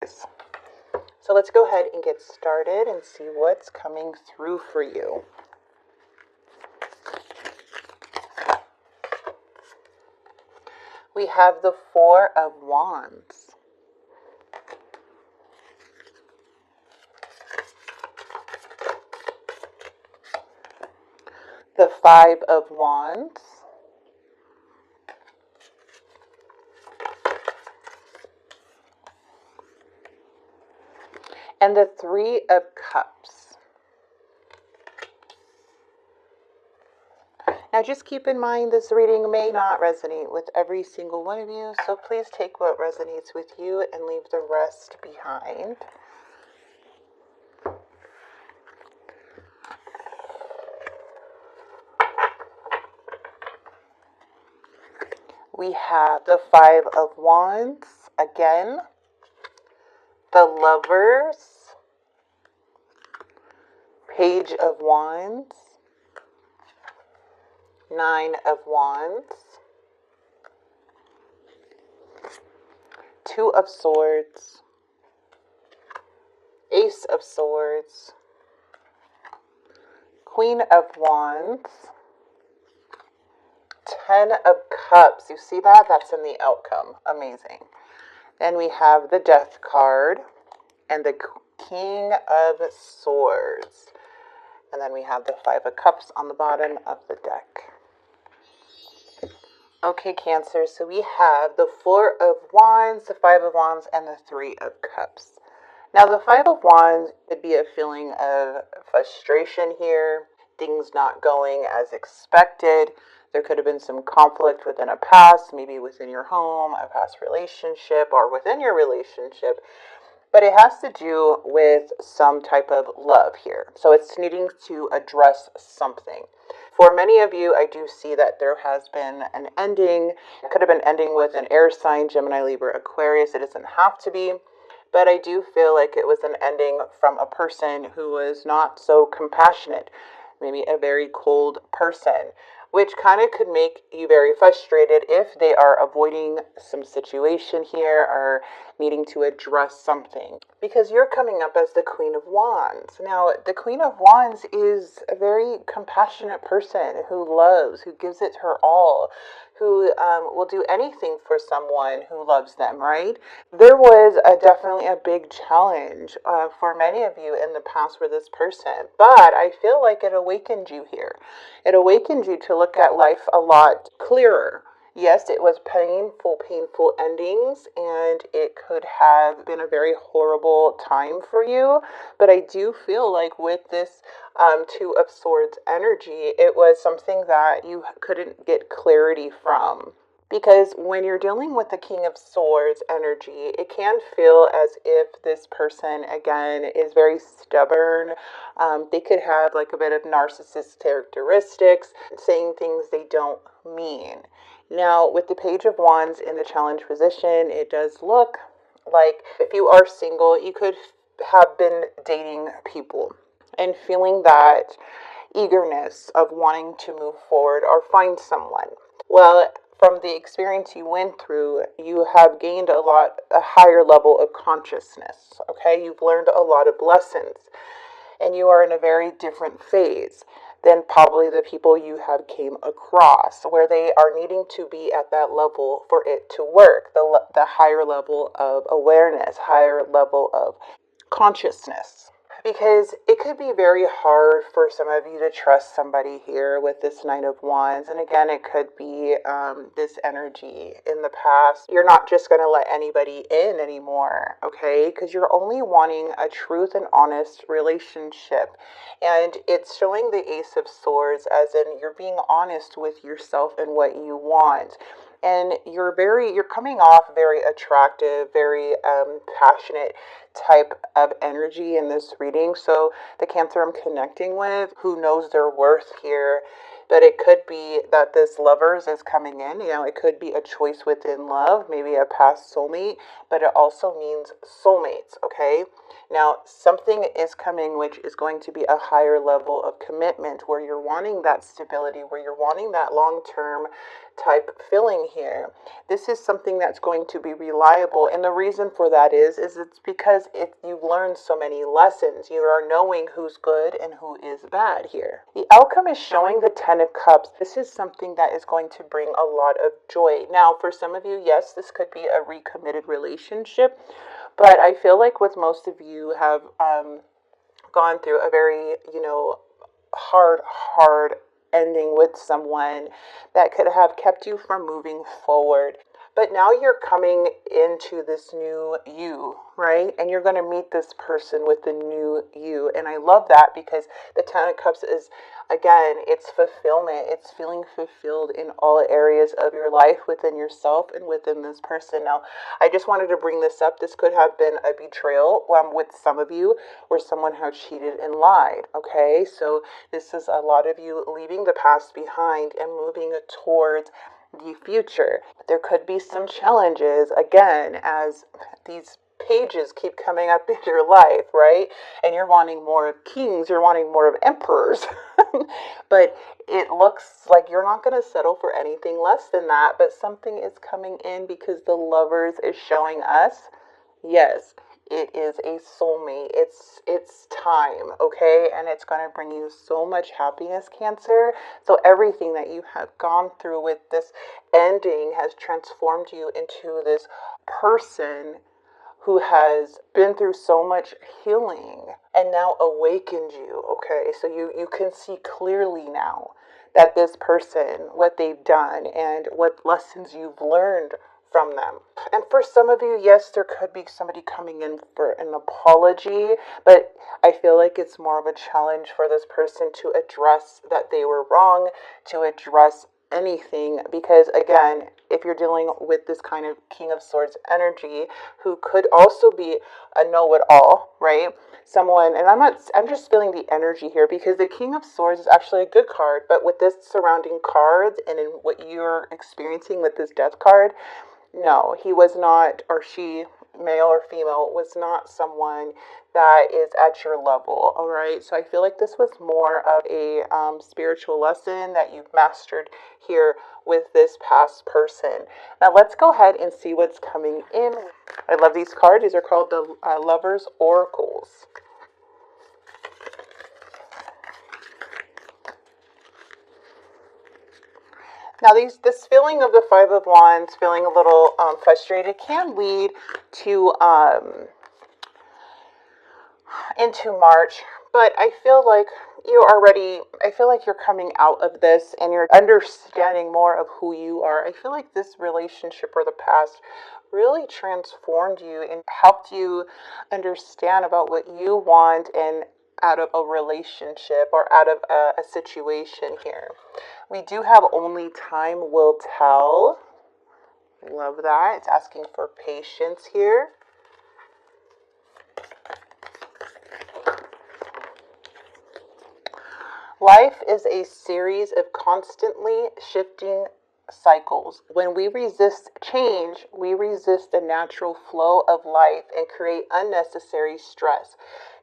Cancers. So let's go ahead and get started and see what's coming through for you. We have the Four of Wands. The Five of Wands. And the Three of Cups. Now just keep in mind this reading may not resonate with every single one of you, so please take what resonates with you and leave the rest behind. We have the Five of Wands again, the Lovers, Page of Wands, Nine of Wands, Two of Swords, Ace of Swords, Queen of Wands, Ten of Cups. You see that? That's in the outcome. Amazing. Then we have the Death card and the King of Swords. And then we have the Five of Cups on the bottom of the deck. Okay, Cancer, so we have the Four of Wands, the Five of Wands, and the Three of Cups. Now, the Five of Wands could be a feeling of frustration here, things not going as expected. There could have been some conflict within a past, maybe within your home, a past relationship, or within your relationship. But it has to do with some type of love here. So it's needing to address something. For many of you, I do see that there has been an ending. It could have been ending with an air sign, Gemini, Libra, Aquarius. It doesn't have to be. But I do feel like it was an ending from a person who was not so compassionate. Maybe a very cold person, which kind of could make you very frustrated if they are avoiding some situation here or needing to address something. Because you're coming up as the Queen of Wands. Now, the Queen of Wands is a very compassionate person who loves, who gives it her all, who will do anything for someone who loves them, right? There was definitely a big challenge for many of you in the past for this person, but I feel like it awakened you here. It awakened you to look at life a lot clearer. Yes, it was painful endings, and it could have been a very horrible time for you. But I do feel like with this Two of Swords energy, it was something that you couldn't get clarity from. Because when you're dealing with the King of Swords energy, it can feel as if this person, again, is very stubborn. They could have like a bit of narcissist characteristics, saying things they don't mean. Now, with the Page of Wands in the challenge position, it does look like if you are single, you could have been dating people and feeling that eagerness of wanting to move forward or find someone. Well, from the experience you went through, you have gained a higher level of consciousness, okay? You've learned a lot of lessons, and you are in a very different phase than probably the people you have came across, where they are needing to be at that level for it to work, the higher level of awareness, higher level of consciousness. Because it could be very hard for some of you to trust somebody here with this Nine of Wands. And again, it could be this energy in the past. You're not just going to let anybody in anymore, okay? Because you're only wanting a truth and honest relationship. And it's showing the Ace of Swords as in you're being honest with yourself and what you want. And you're coming off very attractive, very passionate type of energy in this reading. So the Cancer I'm connecting with, who knows their worth here, but it could be that this lovers is coming in. It could be a choice within love, maybe a past soulmate, but it also means soulmates, okay? Now, something is coming which is going to be a higher level of commitment, where you're wanting that stability, where you're wanting that long-term type feeling here. This is something that's going to be reliable, and the reason for that is it's because you've learned so many lessons. You are knowing who's good and who is bad here. The outcome is showing the Ten of Cups. This is something that is going to bring a lot of joy. Now, for some of you, yes, this could be a recommitted relationship, but I feel like with most of you have gone through a very, hard ending with someone that could have kept you from moving forward. But now you're coming into this new you, right? And you're going to meet this person with the new you. And I love that, because the Ten of Cups is, again, it's fulfillment. It's feeling fulfilled in all areas of your life, within yourself and within this person. Now, I just wanted to bring this up. This could have been a betrayal with some of you, where someone has cheated and lied, okay? So this is a lot of you leaving the past behind and moving towards the future. There could be some challenges, again, as these pages keep coming up in your life, right? And you're wanting more of kings, you're wanting more of emperors. But it looks like you're not going to settle for anything less than that, but something is coming in, because the lovers is showing us, yes, it is a soulmate. It's time, okay? And it's going to bring you so much happiness, Cancer. So everything that you have gone through with this ending has transformed you into this person who has been through so much healing and now awakened you, okay? So you can see clearly now that this person, what they've done and what lessons you've learned from them. And for some of you, yes, there could be somebody coming in for an apology, but I feel like it's more of a challenge for this person to address that they were wrong, to address anything, because again, if you're dealing with this kind of King of Swords energy, who could also be a know-it-all, right? Someone, and I'm just feeling the energy here, because the King of Swords is actually a good card, but with this surrounding cards and in what you're experiencing with this Death card, no, he was not, or she, male or female, was not someone that is at your level, all right? So I feel like this was more of a spiritual lesson that you've mastered here with this past person. Now let's go ahead and see what's coming in. I love these cards. These are called the Lovers Oracles. Now, this feeling of the Five of Wands, feeling a little frustrated, can lead to into March. But I feel like you're coming out of this and you're understanding more of who you are. I feel like this relationship or the past really transformed you and helped you understand about what you want and out of a relationship or out of a situation here. We do have only time will tell. Love that. It's asking for patience here. Life is a series of constantly shifting cycles. When we resist change, we resist the natural flow of life and create unnecessary stress.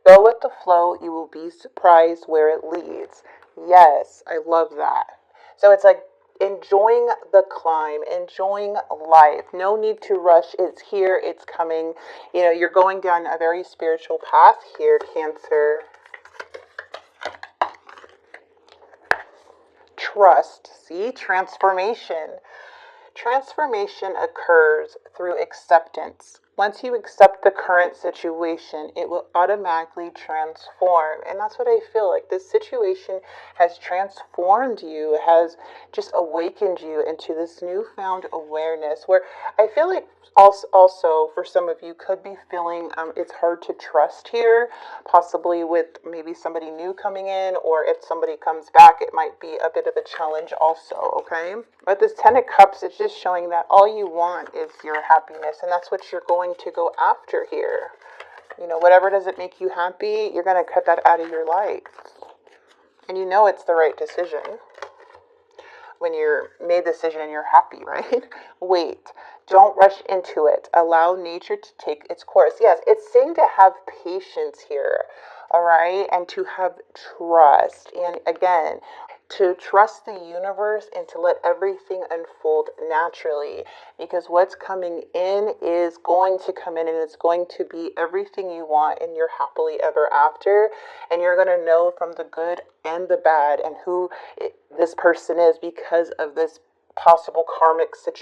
Go with the flow, you will be surprised where it leads. Yes, I love that. So it's like enjoying the climb, enjoying life. No need to rush. It's here, it's coming. You're going down a very spiritual path here, Cancer. Trust. See, transformation. Transformation occurs through acceptance. Once you accept the current situation, it will automatically transform. And that's what I feel like. This situation has transformed you, has just awakened you into this newfound awareness, where I feel like also for some of you could be feeling it's hard to trust here, possibly with maybe somebody new coming in, or if somebody comes back, it might be a bit of a challenge also, okay? But this Ten of Cups is just showing that all you want is your happiness, and that's what you're going to go after here. Whatever doesn't make you happy, you're going to cut that out of your life. And it's the right decision. when you're made the decision and you're happy, right? Wait. Don't rush into it. Allow nature to take its course. Yes, it's saying to have patience here, all right, and to have trust. And again, to trust the universe and to let everything unfold naturally, because what's coming in is going to come in and it's going to be everything you want in your happily ever after. And you're going to know from the good and the bad and who this person is because of this possible karmic situation.